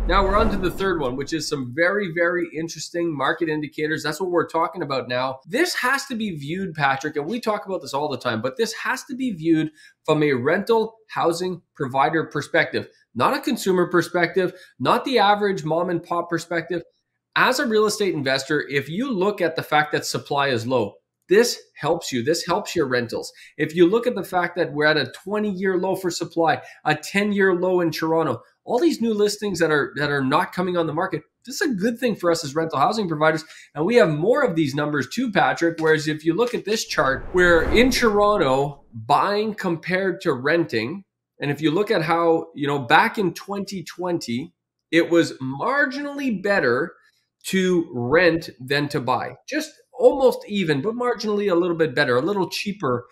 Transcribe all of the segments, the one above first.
Now we're on to the third one, which is some very, very interesting market indicators. That's what we're talking about now. This has to be viewed, Patrick, and we talk about this all the time, but this has to be viewed from a rental housing provider perspective, not a consumer perspective, not the average mom and pop perspective. As a real estate investor, if you look at the fact that supply is low, this helps you. This helps your rentals. If you look at the fact that we're at a 20-year low for supply, a 10-year low in Toronto, all these new listings that are not coming on the market, this is a good thing for us as rental housing providers. And we have more of these numbers too, Patrick. Whereas if you look at this chart, where in Toronto, buying compared to renting, and if you look at how, back in 2020, it was marginally better to rent than to buy. Just almost even, but marginally a little bit better, a little cheaper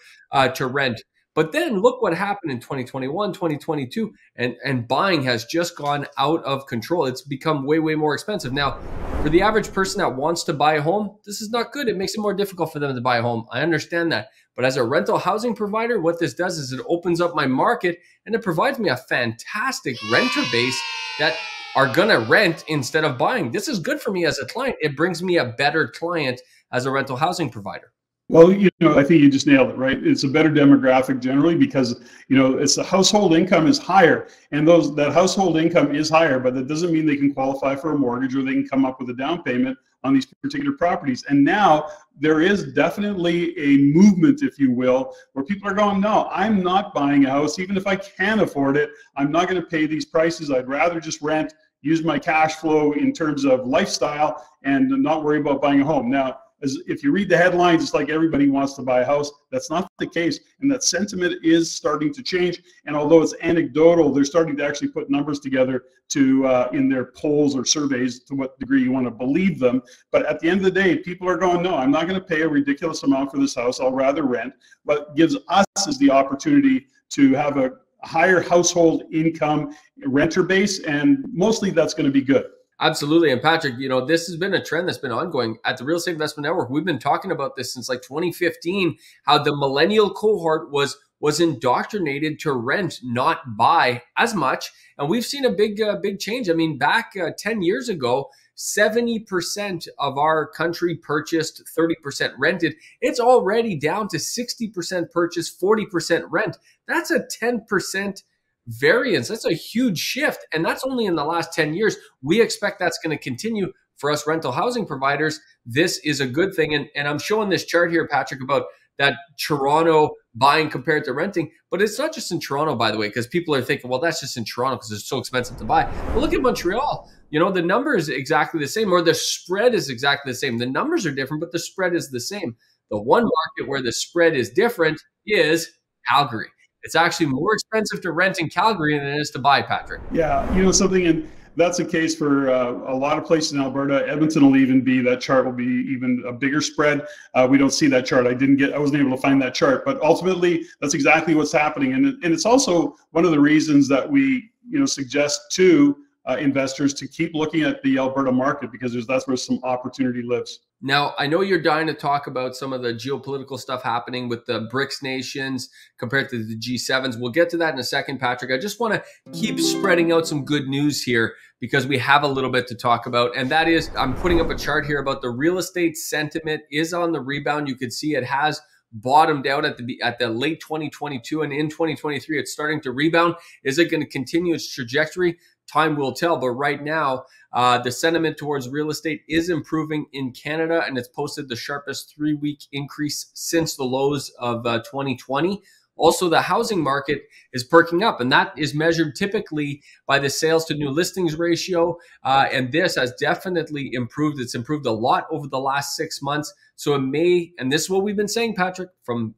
to rent. But then look what happened in 2021, 2022, and buying has just gone out of control. It's become way, way more expensive. Now, for the average person that wants to buy a home, this is not good. It makes it more difficult for them to buy a home. I understand that. But as a rental housing provider, what this does is it opens up my market and it provides me a fantastic renter base that are going to rent instead of buying. This is good for me as a client. It brings me a better client as a rental housing provider. Well, I think you just nailed it, right? It's a better demographic generally because, it's the household income is higher, and that household income is higher, but that doesn't mean they can qualify for a mortgage or they can come up with a down payment on these particular properties. And now there is definitely a movement, if you will, where people are going, no, I'm not buying a house. Even if I can afford it, I'm not going to pay these prices. I'd rather just rent, use my cash flow in terms of lifestyle and not worry about buying a home. Now, if you read the headlines, it's like everybody wants to buy a house. That's not the case. And that sentiment is starting to change. And although it's anecdotal, they're starting to actually put numbers together to in their polls or surveys, to what degree you want to believe them. But at the end of the day, people are going, no, I'm not going to pay a ridiculous amount for this house. I'll rather rent. What gives us is the opportunity to have a higher household income renter base. And mostly that's going to be good. Absolutely. And Patrick, this has been a trend that's been ongoing at the Real Estate Investment Network. We've been talking about this since like 2015, how the millennial cohort was indoctrinated to rent, not buy as much. And we've seen a big change. I mean, back 10 years ago, 70% of our country purchased, 30% rented. It's already down to 60% purchase, 40% rent. That's a 10% variance. That's a huge shift. And that's only in the last 10 years. We expect that's going to continue for us rental housing providers. This is a good thing. And I'm showing this chart here, Patrick, about that Toronto buying compared to renting. But it's not just in Toronto, by the way, because people are thinking, well, that's just in Toronto because it's so expensive to buy. But look at Montreal. The number is exactly the same, or the spread is exactly the same. The numbers are different, but the spread is the same. The one market where the spread is different is Calgary. It's actually more expensive to rent in Calgary than it is to buy, Patrick. Yeah, something, and that's the case for a lot of places in Alberta. Edmonton will even be, that chart will be even a bigger spread. We don't see that chart. I wasn't able to find that chart, but ultimately that's exactly what's happening. And it's also one of the reasons that we, suggest to investors to keep looking at the Alberta market, because that's where some opportunity lives. Now, I know you're dying to talk about some of the geopolitical stuff happening with the BRICS nations compared to the G7s. We'll get to that in a second, Patrick. I just want to keep spreading out some good news here because we have a little bit to talk about. And that is, I'm putting up a chart here about the real estate sentiment is on the rebound. You can see it has bottomed out at the late 2022, and in 2023, it's starting to rebound. Is it going to continue its trajectory? Time will tell. But right now, the sentiment towards real estate is improving in Canada, and it's posted the sharpest 3-week increase since the lows of 2020. Also, the housing market is perking up, and that is measured typically by the sales to new listings ratio. And this has definitely improved. It's improved a lot over the last 6 months. So it may, and this is what we've been saying, Patrick, from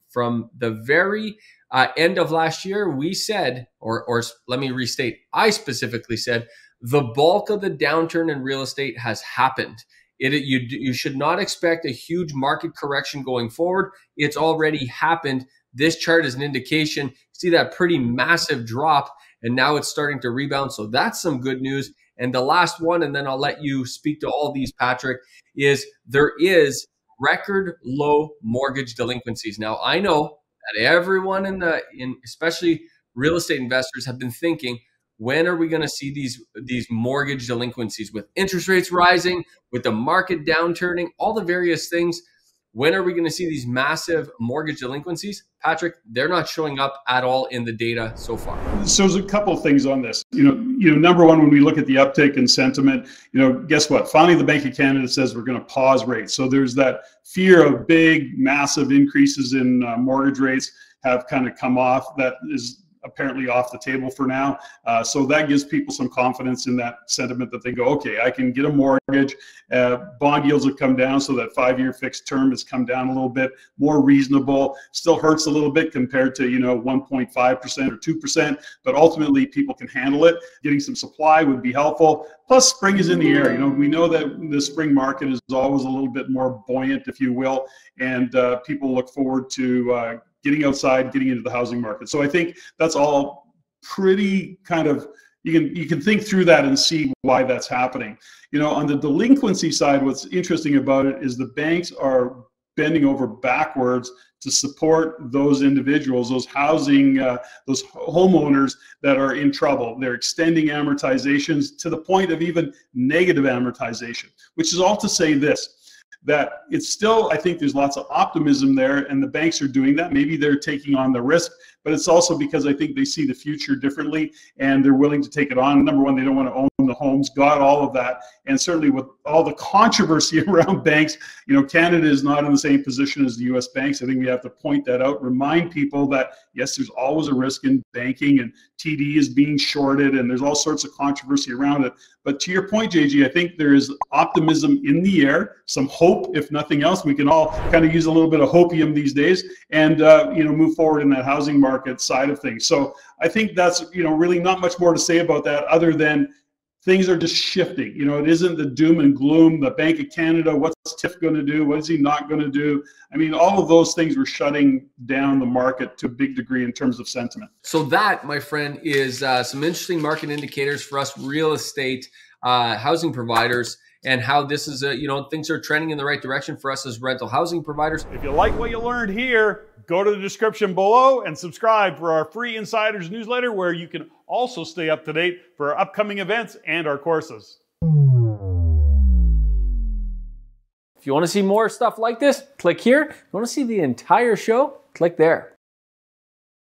the very end of last year, we said, or let me restate, I specifically said, the bulk of the downturn in real estate has happened. You should not expect a huge market correction going forward. It's already happened. This chart is an indication. See that pretty massive drop, and now it's starting to rebound. So that's some good news. And the last one, and then I'll let you speak to all these, Patrick, is there is record low mortgage delinquencies. Now, I know that everyone in especially real estate investors have been thinking, when are we going to see these mortgage delinquencies with interest rates rising, with the market downturning, all the various things? When are we going to see these massive mortgage delinquencies? Patrick, they're not showing up at all in the data so far. So there's a couple of things on this. Number one, when we look at the uptick in sentiment, guess what? Finally, the Bank of Canada says we're going to pause rates. So there's that fear of big, massive increases in mortgage rates have kind of come off. That is apparently off the table for now. So that gives people some confidence in that sentiment that they go, okay, I can get a mortgage. Bond yields have come down, so that 5-year fixed term has come down a little bit, more reasonable. Still hurts a little bit compared to 1.5% or 2%, but ultimately people can handle it. Getting some supply would be helpful. Plus, spring is in the air. We know that the spring market is always a little bit more buoyant, if you will, and people look forward to getting outside, getting into the housing market. So I think that's all pretty kind of, you can think through that and see why that's happening. On the delinquency side, what's interesting about it is the banks are bending over backwards to support those individuals, those homeowners that are in trouble. They're extending amortizations to the point of even negative amortization, which is all to say this, that it's still, I think there's lots of optimism there, and the banks are doing that. Maybe they're taking on the risk, but it's also because I think they see the future differently and they're willing to take it on. Number one, they don't want to own the homes, got all of that. And certainly with all the controversy around banks, Canada is not in the same position as the US banks. I think we have to point that out, remind people that yes, there's always a risk in banking, and TD is being shorted, and there's all sorts of controversy around it. But to your point, JG, I think there is optimism in the air, some hope, if nothing else. We can all kind of use a little bit of hopium these days, and move forward in that housing market side of things. So I think that's really not much more to say about that, other than things are just shifting. It isn't the doom and gloom. The Bank of Canada, what's Tiff going to do? What is he not going to do? I mean, all of those things were shutting down the market to a big degree in terms of sentiment. So that, my friend, is some interesting market indicators for us real estate housing providers, and how this is, things are trending in the right direction for us as rental housing providers. If you like what you learned here, go to the description below and subscribe for our free Insiders newsletter, where you can also stay up to date for our upcoming events and our courses. If you want to see more stuff like this, click here. If you want to see the entire show, click there.